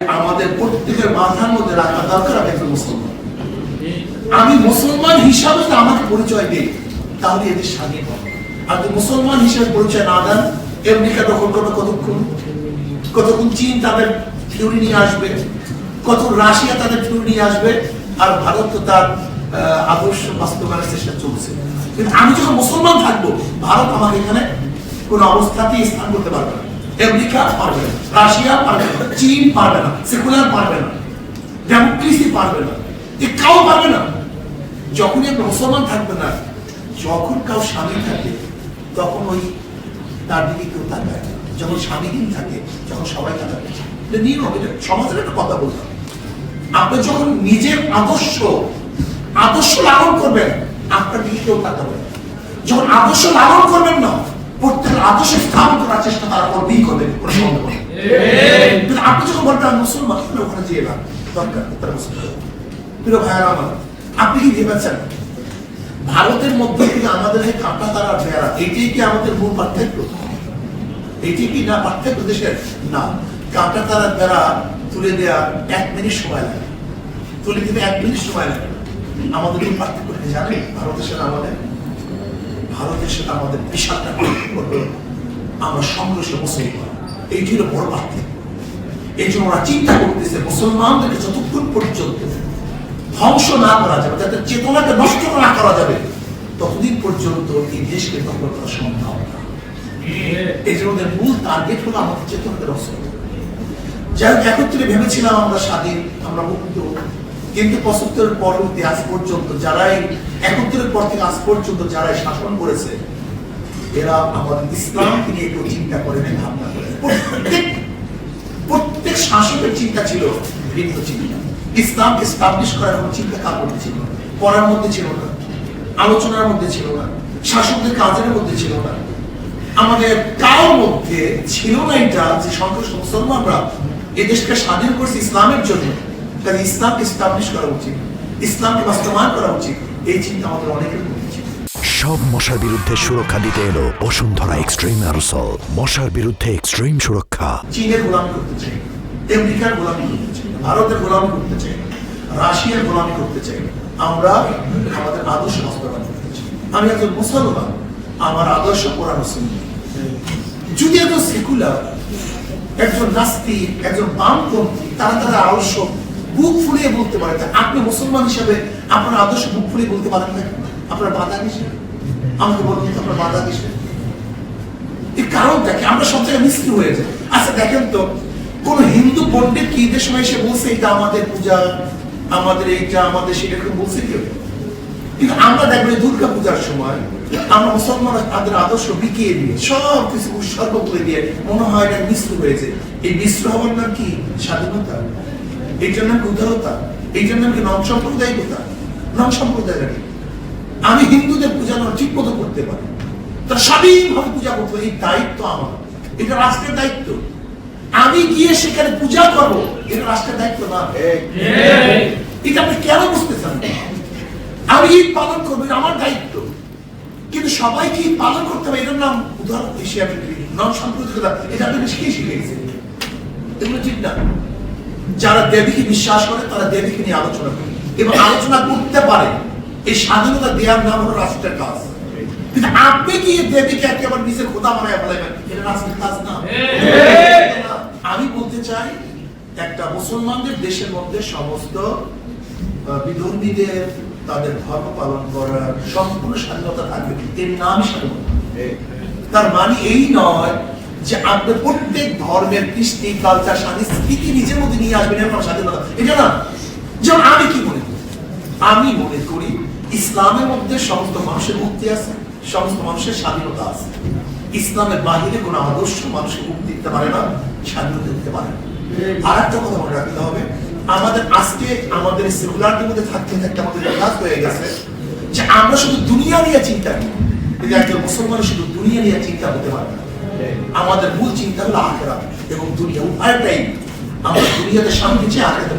আমাদের প্রত্যেকের মাথার মধ্যে রাখা দরকার আমি একজন মুসলমান। আমি মুসলমান হিসাবে আমাকে পরিচয় দিই, তাহলে এদের স্বাধীন হবে। আর মুসলমান হিসেবে পরিচয় না দেন, আমেরিকা দখল করবে কতক্ষণ চীন তাদের থিওরি নিয়ে আসবে, কত রাশিয়া তাদের থিওরি নিয়ে আসবে, আর ভারত তো তার আদর্শ বাস্তবায়নের চেষ্টা চলছে। কিন্তু আমি যখন মুসলমান থাকবো, ভারত আমাকে এখানে কোন অবস্থাতেই স্থান করতে পারবে না। আমেরিকা পারবে না, রাশিয়া পারবে না, চীন পারবে না, সেকুলার পারবে না, ডেমোক্রেসি পারবে না, কেউ পারবে না। যখনই একটা মুসলমান থাকবে না, যখন কাউ স্বামী থাকে তখন ওই তার দিকে কেউ তাকায় না। যখন স্বামীহীন থাকে তখন সবাই তাকাবে। এটা নিয়ম, এটা সমাজের একটা কথা বলতাম। আপনি যখন নিজের আদর্শ লালন করবেন, আপনার দিকে কেউ তাকাবে। যখন আদর্শ লালন করবেন না, প্রত্যেক আদর্শ স্থাপন করার চেষ্টা তারা করবেই করবে, কোনো সন্দেহ নেই। কিন্তু আপনি যখন বলবেন মুসলমান, ওখানে যেয়ে না দরকার তারা মুসলমান। প্রিয় ভাইয়ারা আমার, আপনি কি ভেবেছেন ভারতের মধ্যে থেকে আমাদের যে কাঁটা তারা বেড়া, এটাই কি আমাদের মূল পার্থক্য? এটি কি না পার্থক্য দেশের? না, কাঁটা তারা বেড়া তুলে দেওয়া 1 মিনিট সময় লাগে, তুলে দিতে 1 মিনিট সময় লাগে। আমাদের এই পার্থক্য জানেন? ভারতের সাথে আমাদের বিশালটা আমরা সংঘর্ষ মুসলমান, এইটি হলো বড় পার্থক্য। এই জন্য ওরা চিন্তা করতেছে মুসলমানদেরকে যতক্ষণ পর্যন্ত ধ্বংস না করা যাবে, তাদের চেতনাকে নষ্ট না করা যাবে, ততদিন পর্যন্ত এই দেশকে দখল করা সম্ভব না। এই জন্য ওদের মূল টার্গেট হলো আমাদের চেতনাকে নষ্ট করা। যাই হোক, একত্রে ভেবেছিলাম আমরা স্বাধীন, আমরা মুক্ত, কিন্তু 75-এর পর হতে আজ পর্যন্ত যারাই 71-এর পর থেকে আজ পর্যন্ত যারাই শাসন করেছে, এরা আমাদের ইসলামকে নিয়ে কেউ চিন্তা করে না, ভাবনা করে। প্রত্যেক শাসকের চিন্তা ছিল ভিন্ন চিন্তা। ইসলামকে এস্টাবলিশ করার কোনো চিন্তা কার মধ্যে ছিল না, পড়ার মধ্যে ছিল না, আলোচনার মধ্যে ছিল না, শাসকদের কাজের মধ্যে ছিল না, আমাদের কারোর মধ্যে ছিল না এটা যে সংখ্যালঘু মুসলমানরা এদেশকে স্বাধীন করছে ইসলামের জন্য, কাজে ইসলামকে এস্টাবলিশ করা উচিত, ইসলামকে বাস্তবায়ন করা উচিত, এই চিন্তা আমাদের অনেকের মধ্যে ছিল। সব মশার বিরুদ্ধে সুরক্ষা দিতে এলো বসুন্ধরা এক্সট্রিম অ্যারোসল। মশার বিরুদ্ধে এক্সট্রিম সুরক্ষা। চীনের গোলামি করতে চাই, আমেরিকার গোলামি করতে চাই, ভারতের গোলামি করতে চাই, রাশিয়ার গোলামি করতে চাই। আমরা আমাদের আদর্শ বাস্তবায়ন করতে চাই। আমি একজন মুসলমান, আমার আদর্শ কোরআন ও সুন্নাহ। যদি একজন সেকুলার, একজন নাস্তিক, একজন বামপন্থী, তারা আদর্শ বুক ফুলিয়ে বলতে পারে, আপনি মুসলমান হিসেবে আপনার আদর্শ বুক ফুলিয়ে বলতে পারেন না, আপনার বাধা কিসের? আমাকে বলুন আপনার বাধা কিসের? এই কারণটা কি? আমরা সব জায়গায় মিস্ত্রি হয়ে যাই। আচ্ছা দেখেন তো, কোন হিন্দু পণ্ডিত কি ঈদের সময় এসে বলছে এটা আমাদের পূজা, আমাদের এইটা, আমাদের সেটা বলছে কেউ? কিন্তু আমরা দেখবেন দুর্গা পূজার সময় আমরা মুসলমান তাদের আদর্শ বিকিয়ে দিয়ে সব কিছু উৎসর্গ করে দিয়ে মনে হয় এটা মিশ্র হয়েছে। এই মিশ্র হওয়ার নাম কি? স্বাধীনতা। এইটার নাম কি উদারতা? এইটার নাম কি নন সাম্প্রদায়িকতা? নন সাম্প্রদায়িক। আমি হিন্দুদের পূজা ঠিক মতো করতে পারি, তারা স্বাধীনভাবে পূজা করতে পারে, এই দায়িত্ব আমার, এটা রাষ্ট্রের দায়িত্ব। আমি গিয়ে সেখানে পূজা করবো, এটা রাষ্ট্রের দায়িত্ব না। এটা আপনি কেন বুঝতেছেন? আমি ঈদ পালন করবো, এটা আমার দায়িত্ব। কিন্তু সবাইকে ঈদ পালন করতে হবে, এটার নাম উদাহরণ হিসেবে নন সাম্প্রদায়িকতা। এটা আপনি বেশি শিখেছে, এগুলো ঠিক না। যারা দেবীকে বিশ্বাস করে তারা দেবীকে নিয়ে আলোচনা করে এবং আলোচনা করতে পারে। এই স্বাধীনতা দেওয়ার নাম হলো রাষ্ট্রের কাজ। কিন্তু আপনি কি দেবীকে একেবারে নিজের খোদা বানায় ফেলাইবেন, এটা রাষ্ট্রের কাজ না। আমি বলতে চাই, একটা মুসলমানদের দেশের মধ্যে সমস্ত বিধর্মীদের তাদের ধর্ম পালন করার সম্পূর্ণ স্বাধীনতা থাকবে, এর নামই স্বাধীনতা। তার মানে এই নয় যে আপনি প্রত্যেক ধর্মের কৃষ্টি, কালচার, সংস্কৃতি নিজের মধ্যে নিয়ে আসবেন, এর স্বাধীনতা এটা না। যেমন আমি কি মনে করি, আমি মনে করি ইসলামের মধ্যে সমস্ত মানুষের মুক্তি আছে, সমস্ত মানুষের স্বাধীনতা আছে। ইসলামের বাহিরে কোন আদর্শ মানুষের মুক্তি দিতে পারে না, স্বাধীনতা দিতে পারে না। আর একটা কথা মনে রাখতে হবে, আমাদের আজকে আমাদের সেকুলারিটির মধ্যে থাকতে থাকতে আমাদের কাজ হয়ে গেছে যে আমরা শুধু দুনিয়া নিয়ে চিন্তা করি। কিন্তু একজন মুসলমান শুধু দুনিয়া নিয়ে চিন্তা হতে পারে না। আমাদের মূল চিন্তা হলো আখিরাত এবং দুনিয়া, উভয়টাই। আমরা দুনিয়াতে শান্তি চাই, আখিরাতে